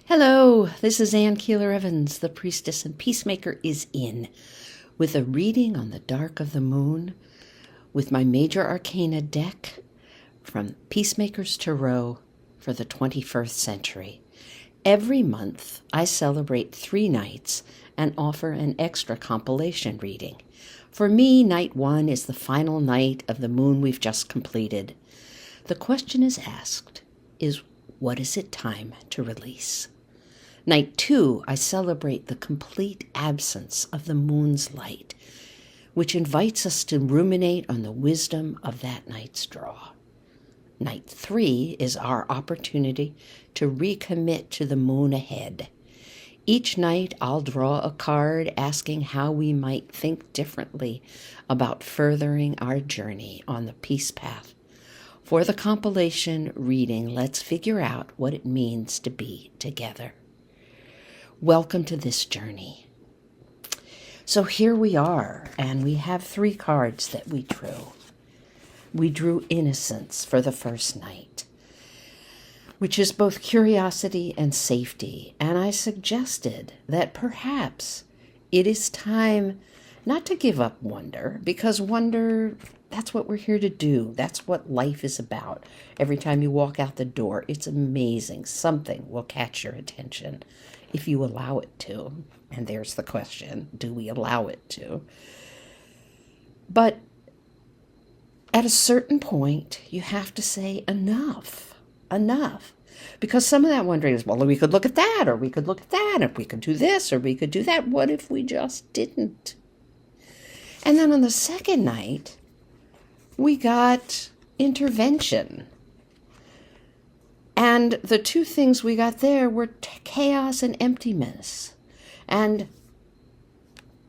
Hello, this is Ann Keeler Evans. The Priestess and Peacemaker is in with a reading on the dark of the moon with my Major Arcana deck from Peacemaker's Tarot for the 21st century. Every month, I celebrate 3 nights and offer an extra compilation reading. For me, night 1 is the final night of the moon we've just completed. The question is asked is, what is it time to release? Night 2, I celebrate the complete absence of the moon's light, which invites us to ruminate on the wisdom of that night's draw. Night 3 is our opportunity to recommit to the moon ahead. Each night, I'll draw a card asking how we might think differently about furthering our journey on the peace path. For the compilation reading, let's figure out what it means to be together. Welcome to this journey. So here we are, and we have 3 cards that we drew. We drew Innocence for the first night, which is both curiosity and safety. And I suggested that perhaps it is time not to give up wonder, because wonder, that's what we're here to do. That's what life is about. Every time you walk out the door, it's amazing. Something will catch your attention if you allow it to. And there's the question, do we allow it to? But at a certain point, you have to say enough. Because some of that wondering is, well, we could look at that, or we could look at that, and we could do this, or we could do that. What if we just didn't? And then on the second night, we got intervention. And the 2 things we got there were chaos and emptiness. And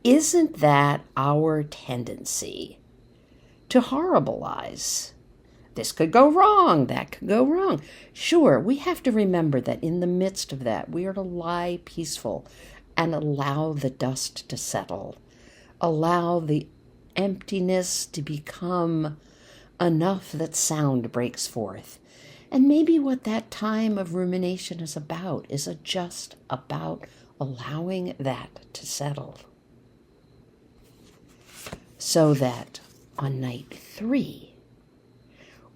isn't that our tendency to horribilize? This could go wrong, that could go wrong. Sure, we have to remember that in the midst of that, we are to lie peaceful and allow the dust to settle. Allow the emptiness to become enough that sound breaks forth. And maybe what that time of rumination is just about allowing that to settle. So that on night 3,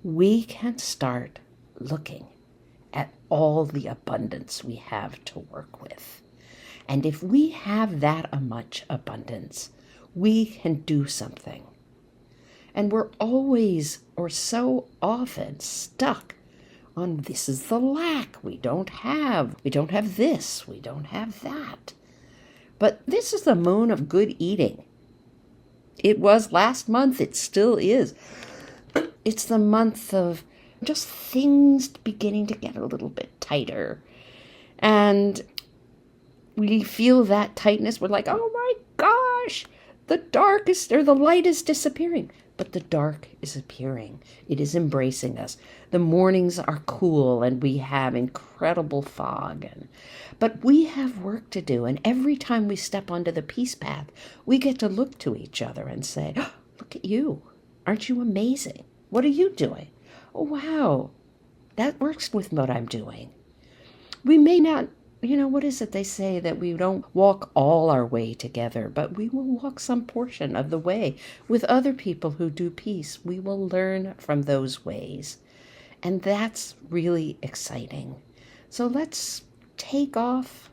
we can start looking at all the abundance we have to work with. And if we have that much abundance, we can do something. And we're always, or so often, stuck on this is the lack. We don't have this, we don't have that. But this is the moon of good eating. It was last month, it still is. It's the month of just things beginning to get a little bit tighter. And we feel that tightness. We're like, oh my gosh, the light is disappearing. But the dark is appearing. It is embracing us. The mornings are cool and we have incredible fog. But we have work to do. And every time we step onto the peace path, we get to look to each other and say, oh, look at you. Aren't you amazing? What are you doing? Oh, wow. That works with what I'm doing. We may not, what is it they say, that we don't walk all our way together, but we will walk some portion of the way with other people who do peace. We will learn from those ways. And that's really exciting. So let's take off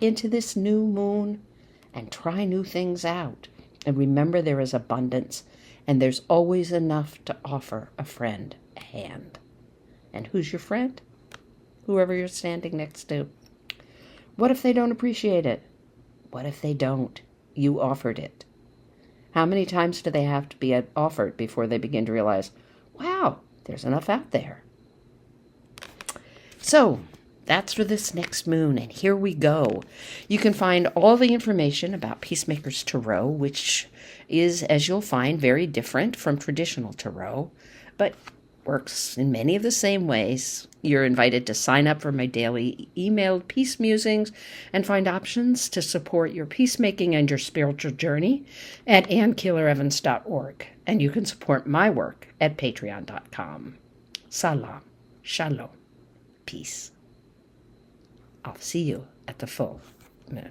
into this new moon and try new things out. And remember, there is abundance, and there's always enough to offer a friend a hand. And who's your friend? Whoever you're standing next to. What if they don't appreciate it? What if they don't? You offered it. How many times do they have to be offered before they begin to realize, wow, there's enough out there? So that's for this next moon, and here we go. You can find all the information about Peacemaker's Tarot, which is, as you'll find, very different from traditional tarot, but works in many of the same ways. You're invited to sign up for my daily emailed peace musings and find options to support your peacemaking and your spiritual journey at AnnKeelerEvans.org. And you can support my work at Patreon.com. Salam. Shalom. Peace. I'll see you at the full moon.